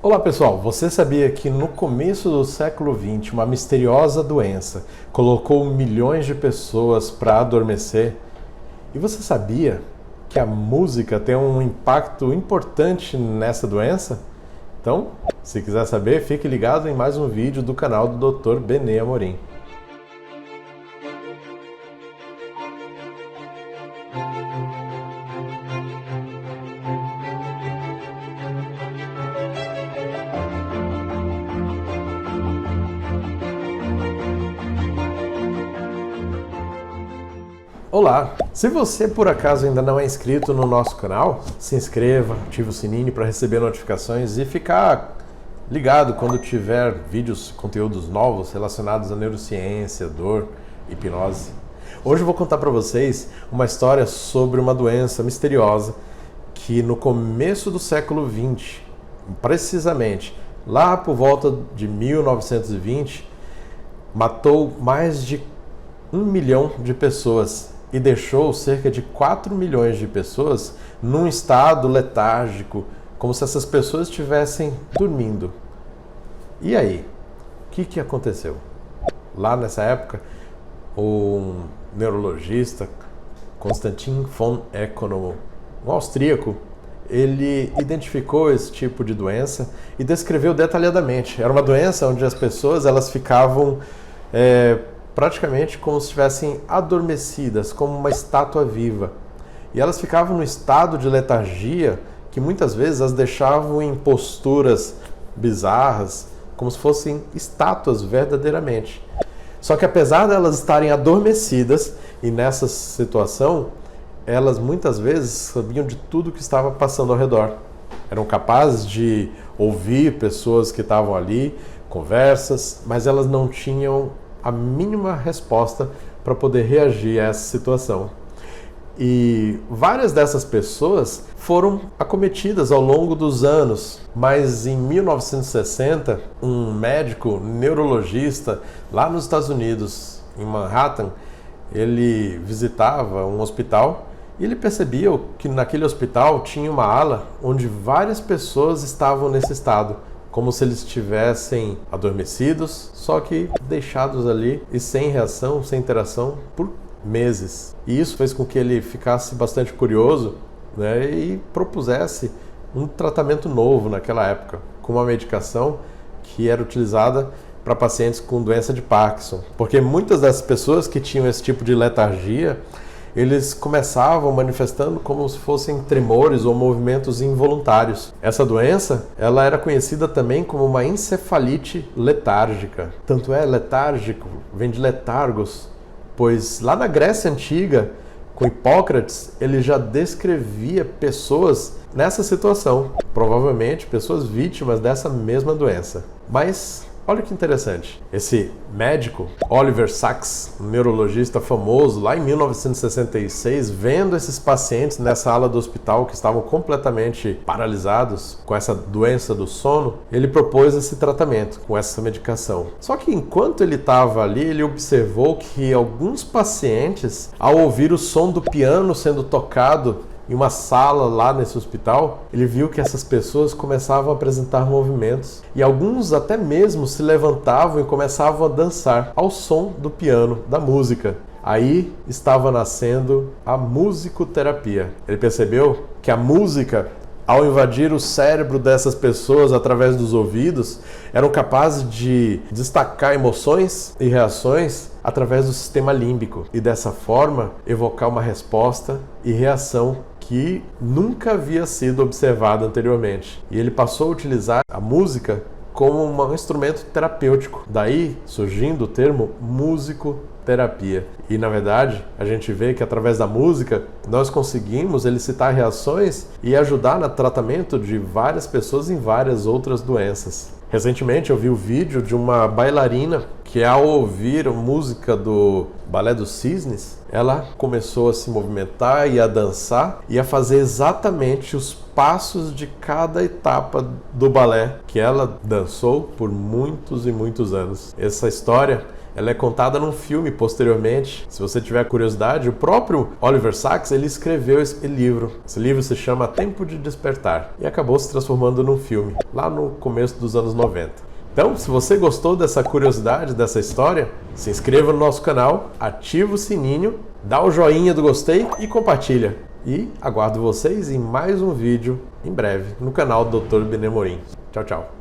Olá pessoal, você sabia que no começo do século XX uma misteriosa doença colocou milhões de pessoas para adormecer? E você sabia que a música tem um impacto importante nessa doença? Então, se quiser saber, fique ligado em mais um vídeo do canal do Dr. Benê Amorim. Olá! Se você por acaso ainda não é inscrito no nosso canal, se inscreva, ative o sininho para receber notificações e ficar ligado quando tiver vídeos, conteúdos novos relacionados à neurociência, dor, hipnose. Hoje eu vou contar para vocês uma história sobre uma doença misteriosa que no começo do século XX, precisamente lá por volta de 1920, matou mais de 1 milhão de pessoas e deixou cerca de 4 milhões de pessoas num estado letárgico, como se essas pessoas estivessem dormindo. E aí? O que aconteceu? Lá nessa época, um neurologista, Konstantin von Economo, um austríaco, ele identificou esse tipo de doença e descreveu detalhadamente. Era uma doença onde as pessoas elas ficavam praticamente como se estivessem adormecidas, como uma estátua viva. E elas ficavam no estado de letargia que muitas vezes as deixavam em posturas bizarras, como se fossem estátuas verdadeiramente. Só que apesar de elas estarem adormecidas, e nessa situação, elas muitas vezes sabiam de tudo que estava passando ao redor. Eram capazes de ouvir pessoas que estavam ali, conversas, mas elas não tinham a mínima resposta para poder reagir a essa situação. E várias dessas pessoas foram acometidas ao longo dos anos, mas em 1960, um médico neurologista lá nos Estados Unidos, em Manhattan, ele visitava um hospital e ele percebia que naquele hospital tinha uma ala onde várias pessoas estavam nesse estado, como se eles estivessem adormecidos, só que deixados ali e sem reação, sem interação por meses. E isso fez com que ele ficasse bastante curioso, né, e propusesse um tratamento novo naquela época, com uma medicação que era utilizada para pacientes com doença de Parkinson. Porque muitas das pessoas que tinham esse tipo de letargia, eles começavam manifestando como se fossem tremores ou movimentos involuntários. Essa doença, ela era conhecida também como uma encefalite letárgica. Tanto é letárgico, vem de letargos, pois lá na Grécia Antiga, com Hipócrates, ele já descrevia pessoas nessa situação, provavelmente pessoas vítimas dessa mesma doença. Mas olha que interessante, esse médico, Oliver Sacks, um neurologista famoso, lá em 1966, vendo esses pacientes nessa ala do hospital que estavam completamente paralisados com essa doença do sono, ele propôs esse tratamento com essa medicação. Só que enquanto ele estava ali, ele observou que alguns pacientes, ao ouvir o som do piano sendo tocado em uma sala lá nesse hospital, ele viu que essas pessoas começavam a apresentar movimentos e alguns até mesmo se levantavam e começavam a dançar ao som do piano, da música. Aí estava nascendo a musicoterapia. Ele percebeu que a música, ao invadir o cérebro dessas pessoas através dos ouvidos, eram capazes de destacar emoções e reações através do sistema límbico e dessa forma evocar uma resposta e reação que nunca havia sido observada anteriormente. E ele passou a utilizar a música como um instrumento terapêutico. Daí surgindo o termo musicoterapia. E na verdade, a gente vê que através da música nós conseguimos elicitar reações e ajudar no tratamento de várias pessoas em várias outras doenças. Recentemente eu vi o vídeo de uma bailarina que, ao ouvir a música do Balé dos Cisnes, ela começou a se movimentar e a dançar e a fazer exatamente os passos de cada etapa do balé que ela dançou por muitos e muitos anos. Essa história Ela é contada num filme posteriormente. Se você tiver curiosidade, o próprio Oliver Sacks, ele escreveu esse livro. Esse livro se chama Tempo de Despertar e acabou se transformando num filme, lá no começo dos anos 90. Então, se você gostou dessa curiosidade, dessa história, se inscreva no nosso canal, ativa o sininho, dá o joinha do gostei e compartilha. E aguardo vocês em mais um vídeo em breve no canal do Dr. Benemorim. Tchau, tchau.